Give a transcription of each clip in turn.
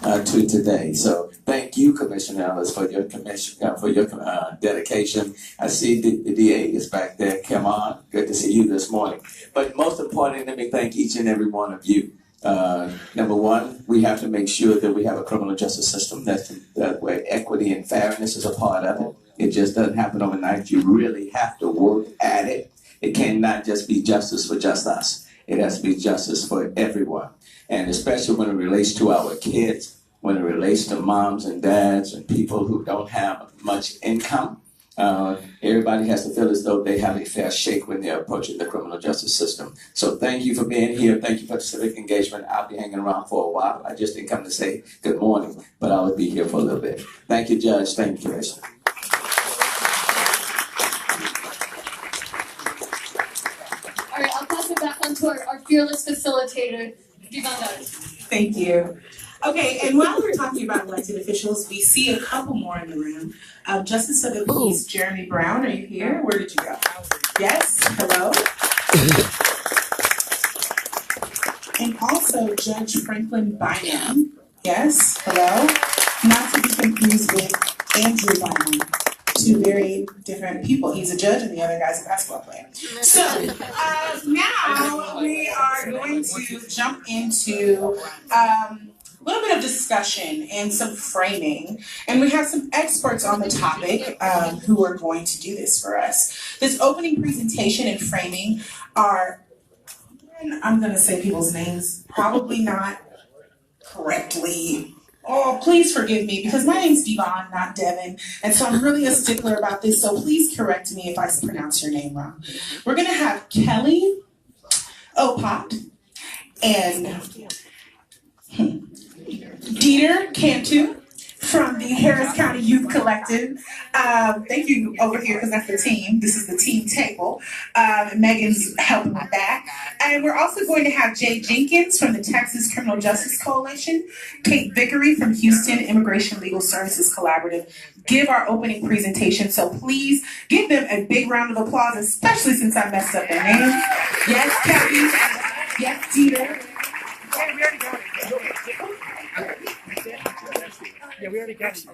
to today. So thank you, Commissioner Ellis, for your dedication. I see the DA is back there. Come on, good to see you this morning. But most importantly, let me thank each and every one of you. Number one, we have to make sure that we have a criminal justice system that where equity and fairness is a part of it. It just doesn't happen overnight. You really have to work at it. It cannot just be justice for just us. It has to be justice for everyone. And especially when it relates to our kids, when it relates to moms and dads and people who don't have much income, everybody has to feel as though they have a fair shake when they're approaching the criminal justice system. So thank you for being here. Thank you for the civic engagement. I'll be hanging around for a while. I just didn't come to say good morning, but I will be here for a little bit. Thank you, Judge. Thank you, Commissioner. All right, I'll pass it back on to our fearless facilitator, Thibodeaux. Thank you. Okay, and while we're talking about elected officials, we see a couple more in the room. Justice of the Peace, Jeremy Brown, are you here? Where did you go? Yes, hello. And also Judge Franklin Bynum. Yes, hello. Not to be confused with Andrew Bynum. Two very different people. He's a judge and the other guy's a basketball player. So now we are going to jump into a little bit of discussion and some framing. And we have some experts on the topic who are going to do this for us. This opening presentation and framing are, and I'm going to say people's names probably not correctly. Oh, please forgive me, because my name's Devon, not Devin, and so I'm really a stickler about this, so please correct me if I pronounce your name wrong. We're going to have Kelly Opot and Dieter Cantu from the Harris County Youth Collective. Thank you over here, because that's the team. This is the team table. Megan's helping with that. And we're also going to have Jay Jenkins from the Texas Criminal Justice Coalition, Kate Vickery from Houston Immigration Legal Services Collaborative give our opening presentation. So please give them a big round of applause, especially since I messed up their names. Yes, Kelly. Yes, Dieter. Yeah, we already got it. Yeah, we already got it.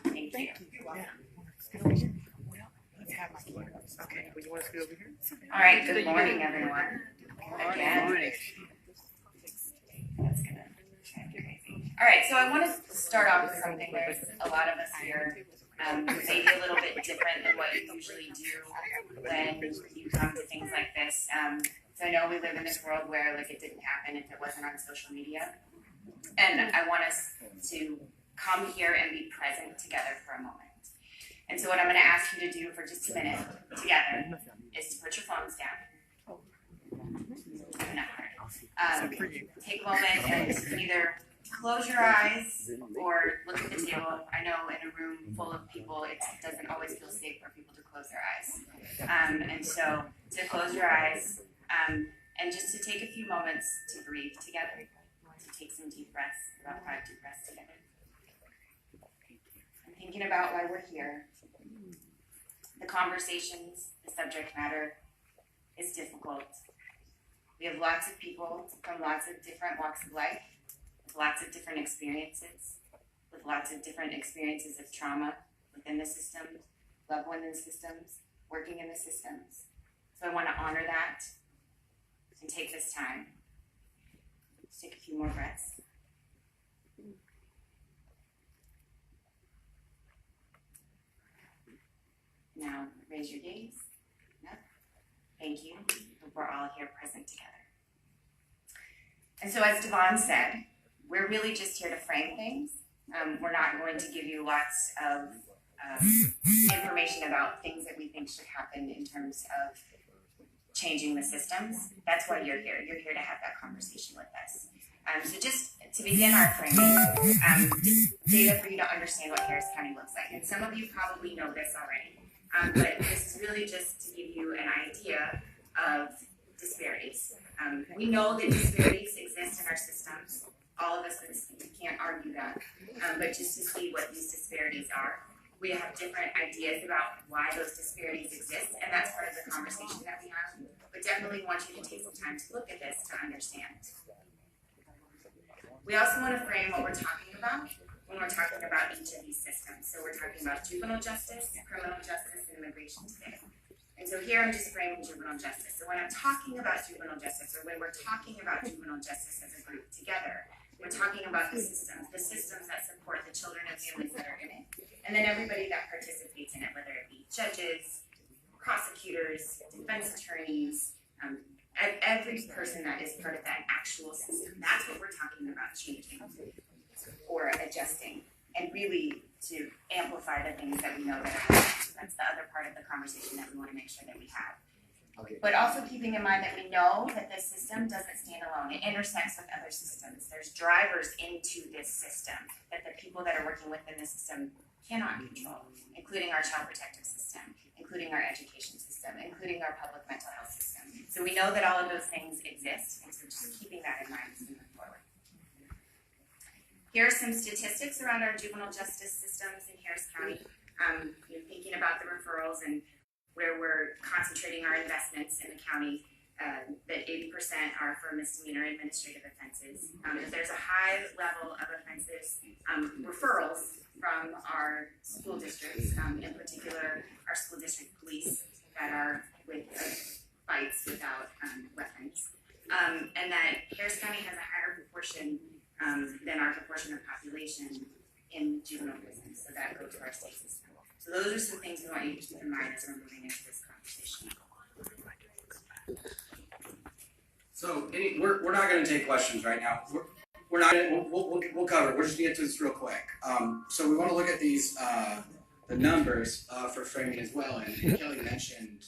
Thank you. Okay, well, you want to scoot over here? All right, good morning, everyone. Again. That's gonna get crazy. All right, so I want to start off with something. There's a lot of us here, maybe a little bit different than what you usually do when you come to things like this. So I know we live in this world where like it didn't happen if it wasn't on social media. And I want us to come here and be present together for a moment. And so what I'm going to ask you to do for just a minute together is to put your phones down. Not hard. Take a moment and either close your eyes or look at the table. I know in a room full of people, it doesn't always feel safe for people to close their eyes. And so to close your eyes and just to take a few moments to breathe together, to take some deep breaths, about 5 deep breaths together. I'm thinking about why we're here. The conversations, the subject matter is difficult. We have lots of people from lots of different walks of life, with lots of different experiences, with lots of different experiences of trauma within the system, loved ones in systems, working in the systems. So I want to honor that and take this time. Let's take a few more breaths. Now, raise your gaze. Yep. Thank you. We're all here present together. And so as Devon said, we're really just here to frame things. We're not going to give you lots of information about things that we think should happen in terms of changing the systems. That's why you're here. You're here to have that conversation with us. So just to begin our framing, just data for you to understand what Harris County looks like. And some of you probably know this already. But this is really just to give you an idea of disparities. We know that disparities exist in our systems. All of us can't argue that. But just to see what these disparities are, we have different ideas about why those disparities exist, and that's part of the conversation that we have. But definitely want you to take some time to look at this to understand. We also want to frame what we're talking about when we're talking about each of these systems. So we're talking about juvenile justice, criminal justice, and immigration today. And so here I'm just framing juvenile justice. So when I'm talking about juvenile justice, or when we're talking about juvenile justice as a group together, we're talking about the systems that support the children and families that are in it, and then everybody that participates in it, whether it be judges, prosecutors, defense attorneys, every person that is part of that actual system. That's what we're talking about changing or adjusting, and really to amplify the things that we know that are happening. That's the other part of the conversation that we want to make sure that we have. But also keeping in mind that we know that this system doesn't stand alone. It intersects with other systems. There's drivers into this system that the people that are working within the system cannot control, including our child protective system, including our education system, including our public mental health system. So we know that all of those things exist, and so just keeping that in mind as we move forward. Here are some statistics around our juvenile justice systems in Harris County. Thinking about the referrals and where we're concentrating our investments in the county, that 80% are for misdemeanor administrative offenses. There's a high level of offenses, referrals from our school districts, in particular our school district police that are with fights without weapons. And that Harris County has a higher proportion than our proportion of population in juvenile prisons, so that goes to our state system. So those are some things we want you to keep in mind as we're moving into this conversation. So we're not going to take questions right now. We're not. We'll cover it. We're just going to get to this real quick. So we want to look at these the numbers for framing as well. And Kelly mentioned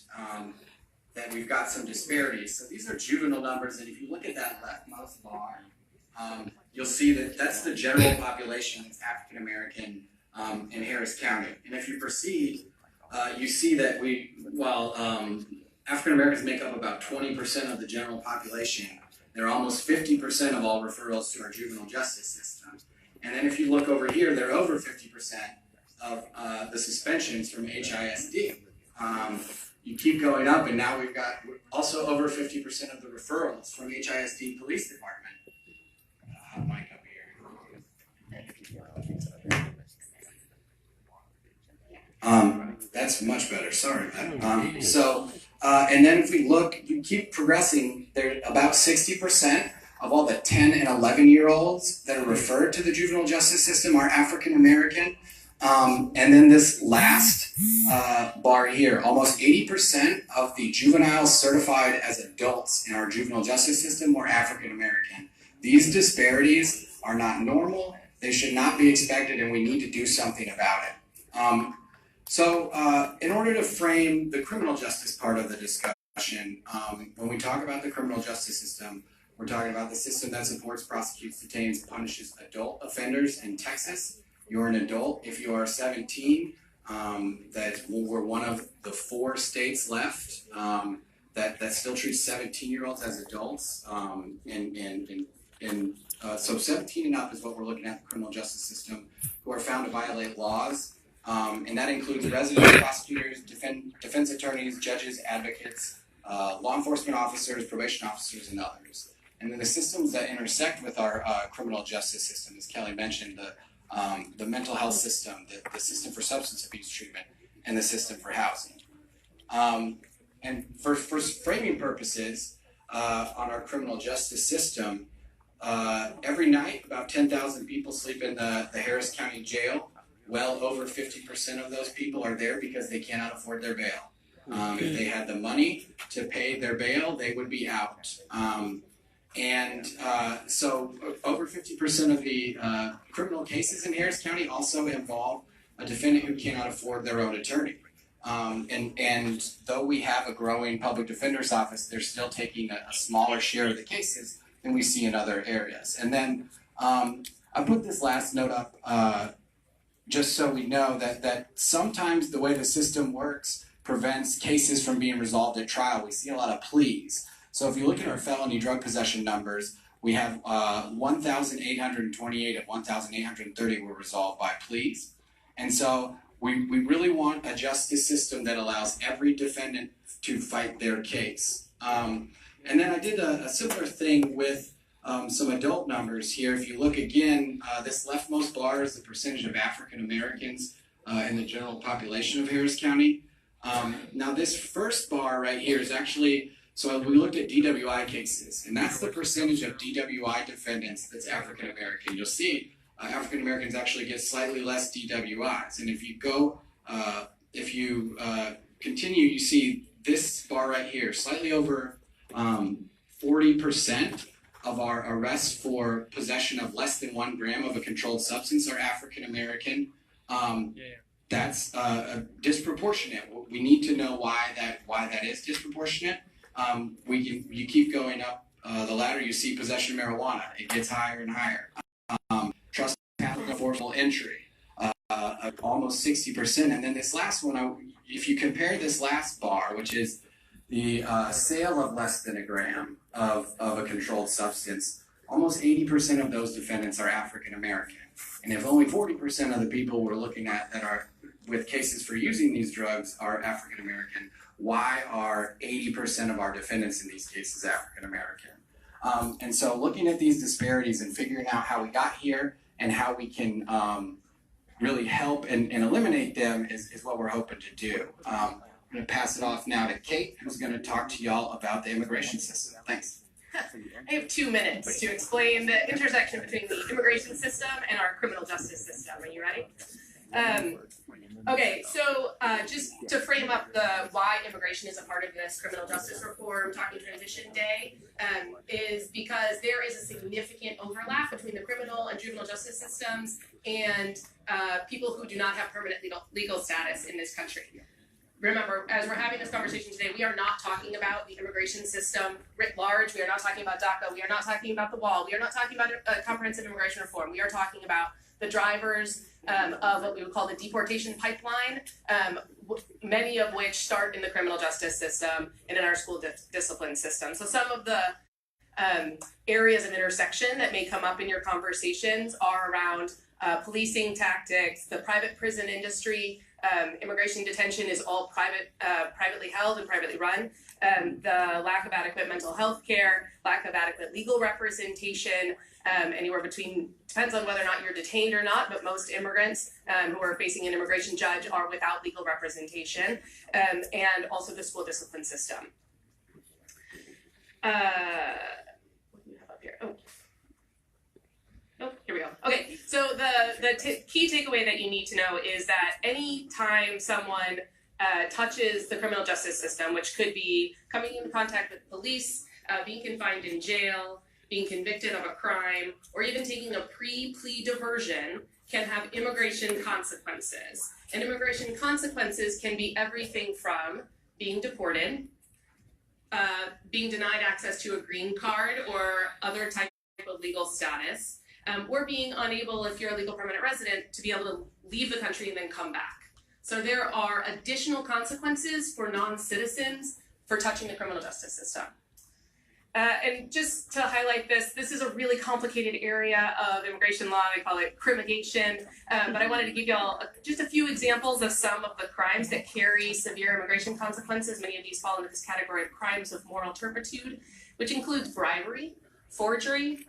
that we've got some disparities. So these are juvenile numbers, and if you look at that leftmost bar, you'll see that that's the general population that's African American in Harris County. And if you proceed, you see that while African Americans make up about 20% of the general population, they're almost 50% of all referrals to our juvenile justice system. And then if you look over here, they're over 50% of the suspensions from HISD. You keep going up, and now we've got also over 50% of the referrals from HISD Police Department. Mic up here. That's much better. Sorry, man. And then if we look, you keep progressing. There, about 60% of all the 10 and 11-year-olds that are referred to the juvenile justice system are African American. And then this last bar here, almost 80% of the juveniles certified as adults in our juvenile justice system were African American. These disparities are not normal. They should not be expected, and we need to do something about it. So in order to frame the criminal justice part of the discussion, when we talk about the criminal justice system, we're talking about the system that supports, prosecutes, detains, punishes adult offenders in Texas. You're an adult if you are 17. We're one of the 4 states left that still treats 17-year-olds as adults. So 17 and up is what we're looking at, the criminal justice system, who are found to violate laws. And that includes resident prosecutors, defense attorneys, judges, advocates, law enforcement officers, probation officers, and others. And then the systems that intersect with our criminal justice system, as Kelly mentioned, the mental health system, the system for substance abuse treatment, and the system for housing. And for framing purposes, on our criminal justice system, every night about 10,000 people sleep in the Harris County Jail. Well over 50% of those people are there because they cannot afford their bail. If they had the money to pay their bail, they would be out. So over 50% of the criminal cases in Harris County also involve a defendant who cannot afford their own attorney. And though we have a growing public defender's office, they're still taking a smaller share of the cases than we see in other areas. And then I put this last note up just so we know that sometimes the way the system works prevents cases from being resolved at trial. We see a lot of pleas. So if you look at our felony drug possession numbers, we have 1,828 of 1,830 were resolved by pleas. And so we really want a justice system that allows every defendant to fight their case. And then I did a similar thing with some adult numbers here. If you look again, this leftmost bar is the percentage of African Americans in the general population of Harris County. Now this first bar right here is actually, so we looked at DWI cases, and that's the percentage of DWI defendants that's African American. You'll see African Americans actually get slightly less DWIs, and if you go, continue, you see this bar right here, slightly over 40% of our arrests for possession of less than 1 gram of a controlled substance are African American. That's disproportionate. We need to know why that is disproportionate. You keep going up the ladder, you see possession of marijuana. It gets higher and higher. Trespassing, forcible entry, almost 60%. And then this last one, if you compare this last bar, which is the sale of less than a gram of a controlled substance, almost 80% of those defendants are African American. And if only 40% of the people we're looking at that are with cases for using these drugs are African American, why are 80% of our defendants in these cases African American? And so looking at these disparities and figuring out how we got here and how we can really help and eliminate them is what we're hoping to do. I'm going to pass it off now to Kate, who's going to talk to y'all about the immigration system. Thanks. I have 2 minutes to explain the intersection between the immigration system and our criminal justice system. Are you ready? Okay, so just to frame up the why immigration is a part of this criminal justice reform Talking Transition Day, is because there is a significant overlap between the criminal and juvenile justice systems and people who do not have permanent legal status in this country. Remember, as we're having this conversation today, we are not talking about the immigration system writ large. We are not talking about DACA. We are not talking about the wall. We are not talking about a comprehensive immigration reform. We are talking about the drivers of what we would call the deportation pipeline, many of which start in the criminal justice system and in our school discipline system. So some of the areas of intersection that may come up in your conversations are around policing tactics, the private prison industry. Immigration detention is all privately held and privately run. The lack of adequate mental health care, lack of adequate legal representation, anywhere between, depends on whether or not you're detained or not, but most immigrants who are facing an immigration judge are without legal representation, and also the school discipline system. What do we have up here? Oh, here we go. Okay, so the key takeaway that you need to know is that any time someone touches the criminal justice system, which could be coming into contact with police, being confined in jail, being convicted of a crime, or even taking a pre-plea diversion, can have immigration consequences. And immigration consequences can be everything from being deported, being denied access to a green card or other type of legal status, or being unable, if you're a legal permanent resident, to be able to leave the country and then come back. So there are additional consequences for non-citizens for touching the criminal justice system. And just to highlight this is a really complicated area of immigration law. They call it crimigation. But I wanted to give y'all just a few examples of some of the crimes that carry severe immigration consequences. Many of these fall into this category of crimes of moral turpitude, which includes bribery, forgery,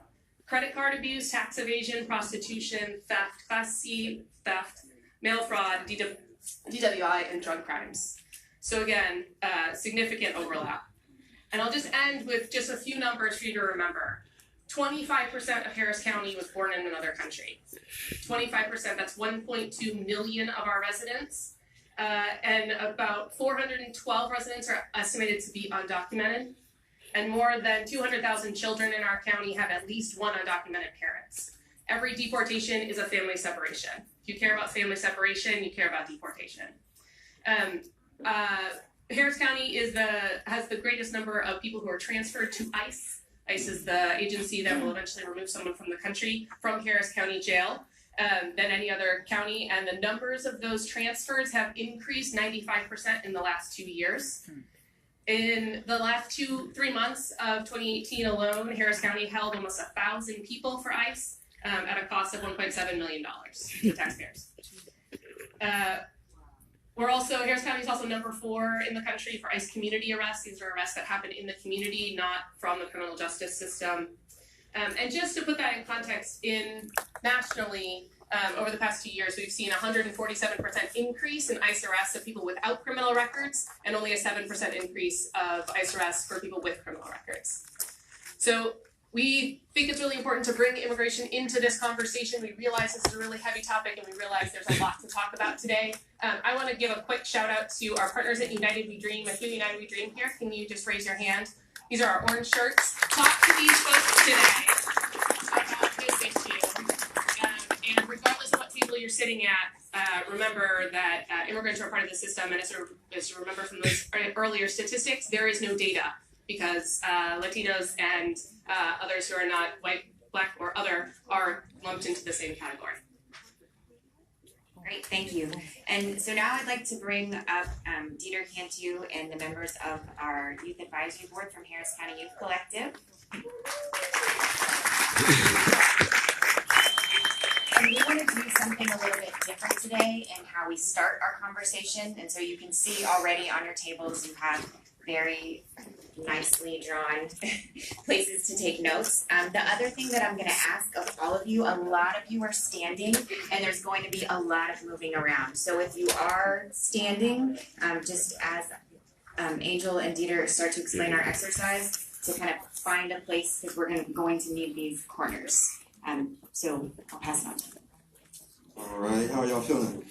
credit card abuse, tax evasion, prostitution, theft, Class C theft, mail fraud, DWI, and drug crimes. So again, significant overlap. And I'll just end with just a few numbers for you to remember. 25% of Harris County was born in another country. 25%, that's 1.2 million of our residents. And about 412 residents are estimated to be undocumented. And more than 200,000 children in our county have at least one undocumented parent. Every deportation is a family separation. If you care about family separation, you care about deportation. Harris County has the greatest number of people who are transferred to ICE. ICE is the agency that will eventually remove someone from the country from Harris County Jail than any other county. And the numbers of those transfers have increased 95% in the last 2 years. In the last 3 months of 2018 alone, Harris County held almost 1,000 people for ICE at a cost of $1.7 million to taxpayers. Harris County is also number 4 in the country for ICE community arrests. These are arrests that happen in the community, not from the criminal justice system. And just to put that in context, nationally, over the past 2 years, we've seen a 147% increase in ICE arrests of people without criminal records, and only a 7% increase of ICE arrests for people with criminal records. So we think it's really important to bring immigration into this conversation. We realize this is a really heavy topic, and we realize there's a lot to talk about today. I want to give a quick shout out to our partners at United We Dream. If you're United We Dream here, can you just raise your hand? These are our orange shirts. Talk to these folks today about this issue. And regardless of what table you're sitting at, remember that immigrants are part of the system, and as you remember from those earlier statistics, there is no data because Latinos and others who are not white, black, or other are lumped into the same category. Great, thank you. And so now I'd like to bring up Dieter Cantu and the members of our Youth Advisory Board from Harris County Youth Collective. And we want to do something a little bit different today in how we start our conversation. And so you can see already on your tables you have very nicely drawn places to take notes. The other thing that I'm going to ask of all of you, a lot of you are standing and there's going to be a lot of moving around. So if you are standing, just as Angel and Dieter start to explain our exercise, to kind of find a place because we're going to need these corners. So I'll pass it on. All right, how are y'all feeling?